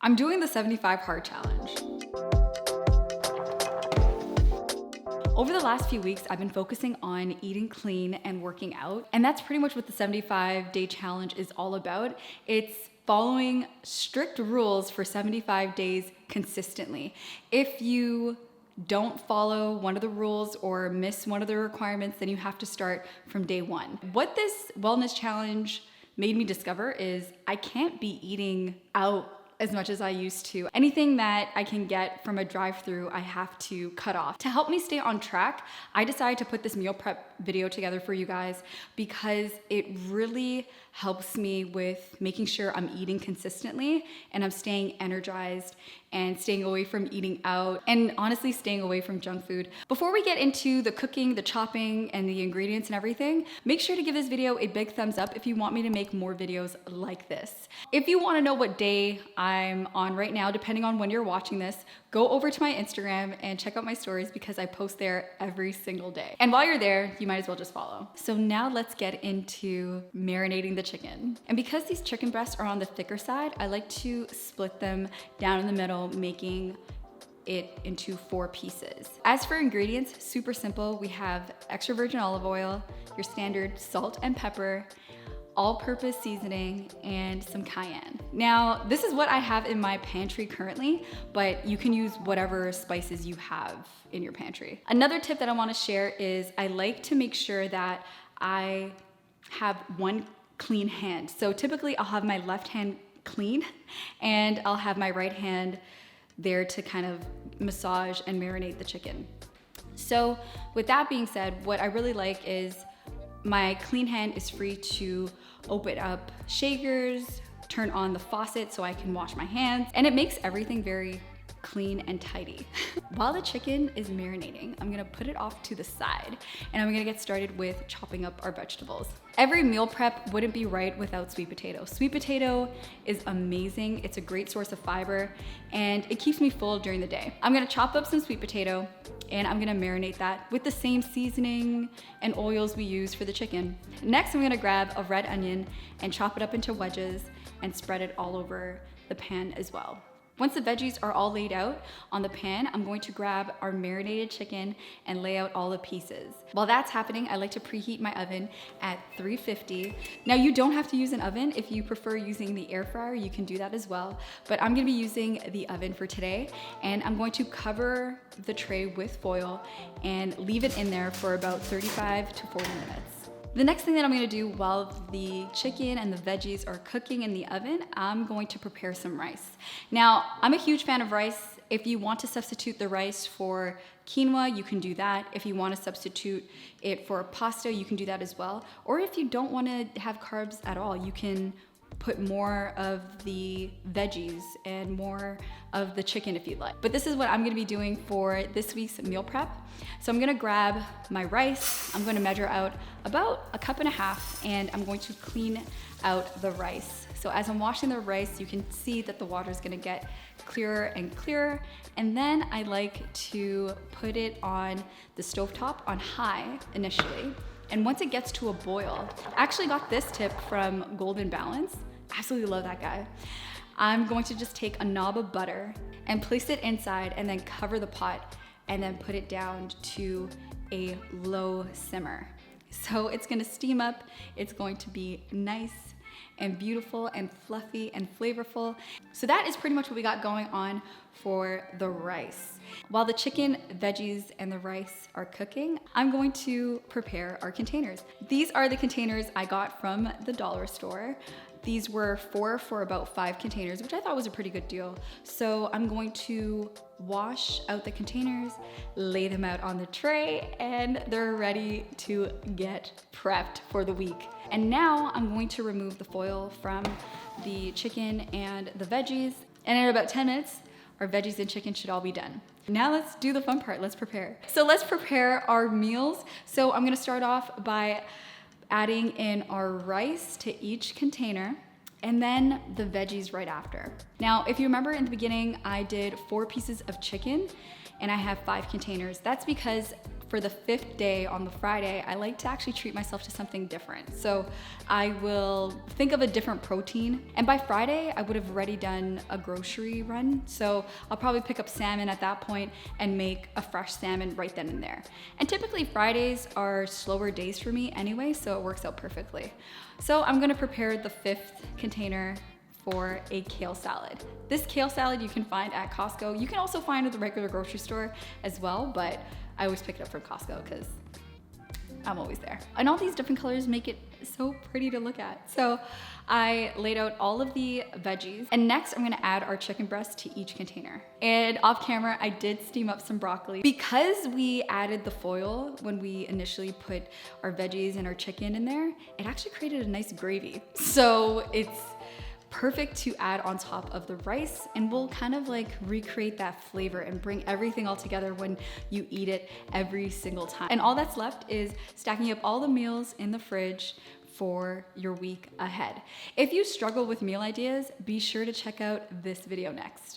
I'm doing the 75 hard challenge. Over the last few weeks, I've been focusing on eating clean and working out. And that's pretty much what the 75-day challenge is all about. It's following strict rules for 75 days consistently. If you don't follow one of the rules or miss one of the requirements, then you have to start from day one. What this wellness challenge made me discover is I can't be eating out as much as I used to. Anything that I can get from a drive-through, I have to cut off. To help me stay on track, I decided to put this meal prep video together for you guys because it really helps me with making sure I'm eating consistently and I'm staying energized and staying away from eating out and honestly staying away from junk food. Before we get into the cooking, the chopping, and the ingredients and everything, make sure to give this video a big thumbs up if you want me to make more videos like this. If you want to know what day I'm on right now, depending on when you're watching this, go over to my Instagram and check out my stories because I post there every single day. And while you're there, you might as well just follow. So now let's get into marinating the chicken. And because these chicken breasts are on the thicker side, I like to split them down in the middle, making it into 4 pieces. As for ingredients, super simple. We have extra virgin olive oil, your standard salt and pepper, all-purpose seasoning, and some cayenne. Now, this is what I have in my pantry currently, but you can use whatever spices you have in your pantry. Another tip that I wanna share is I like to make sure that I have one clean hand. So typically I'll have my left hand clean and I'll have my right hand there to kind of massage and marinate the chicken. So with that being said, what I really like is my clean hand is free to open up shakers, turn on the faucet so I can wash my hands, and it makes everything very clean and tidy. While the chicken is marinating, I'm gonna put it off to the side and I'm gonna get started with chopping up our vegetables. Every meal prep wouldn't be right without sweet potato. Sweet potato is amazing. It's a great source of fiber and it keeps me full during the day. I'm gonna chop up some sweet potato and I'm gonna marinate that with the same seasoning and oils we use for the chicken. Next, I'm gonna grab a red onion and chop it up into wedges and spread it all over the pan as well. Once the veggies are all laid out on the pan, I'm going to grab our marinated chicken and lay out all the pieces. While that's happening, I like to preheat my oven at 350. Now you don't have to use an oven. If you prefer using the air fryer, you can do that as well. But I'm gonna be using the oven for today and I'm going to cover the tray with foil and leave it in there for about 35 to 40 minutes. The next thing that I'm gonna do while the chicken and the veggies are cooking in the oven, I'm going to prepare some rice. Now, I'm a huge fan of rice. If you want to substitute the rice for quinoa, you can do that. If you want to substitute it for pasta, you can do that as well. Or if you don't want to have carbs at all, you can put more of the veggies and more of the chicken if you'd like. But this is what I'm gonna be doing for this week's meal prep. So I'm gonna grab my rice, I'm gonna measure out about 1.5 cups and I'm going to clean out the rice. So as I'm washing the rice, you can see that the water is gonna get clearer and clearer. And then I like to put it on the stovetop on high initially. And once it gets to a boil, I actually got this tip from Golden Balance. Absolutely love that guy. I'm going to just take a knob of butter and place it inside and then cover the pot and then put it down to a low simmer. So it's gonna steam up, it's going to be nice and beautiful and fluffy and flavorful. So that is pretty much what we got going on for the rice. While the chicken, veggies, and the rice are cooking, I'm going to prepare our containers. These are the containers I got from the dollar store. These were 4 for about 5 containers, which I thought was a pretty good deal. So I'm going to wash out the containers, lay them out on the tray, and they're ready to get prepped for the week. And now I'm going to remove the foil from the chicken and the veggies. And in about 10 minutes, our veggies and chicken should all be done. Now let's do the fun part, let's prepare. So let's prepare our meals. So I'm gonna start off by adding in our rice to each container and then the veggies right after. Now, if you remember in the beginning, I did 4 pieces of chicken and I have 5 containers. That's because for the 5th day on the Friday, I like to actually treat myself to something different. So I will think of a different protein. And by Friday, I would have already done a grocery run. So I'll probably pick up salmon at that point and make a fresh salmon right then and there. And typically Fridays are slower days for me anyway, so it works out perfectly. So I'm gonna prepare the 5th container for a kale salad. This kale salad you can find at Costco. You can also find it at the regular grocery store as well, but I always pick it up from Costco because I'm always there. And all these different colors make it so pretty to look at. So I laid out all of the veggies, and next I'm gonna add our chicken breast to each container. And off camera, I did steam up some broccoli. Because we added the foil when we initially put our veggies and our chicken in there, it actually created a nice gravy. So it's perfect to add on top of the rice, and we'll kind of like recreate that flavor and bring everything all together when you eat it every single time. And all that's left is stacking up all the meals in the fridge for your week ahead. If you struggle with meal ideas, be sure to check out this video next.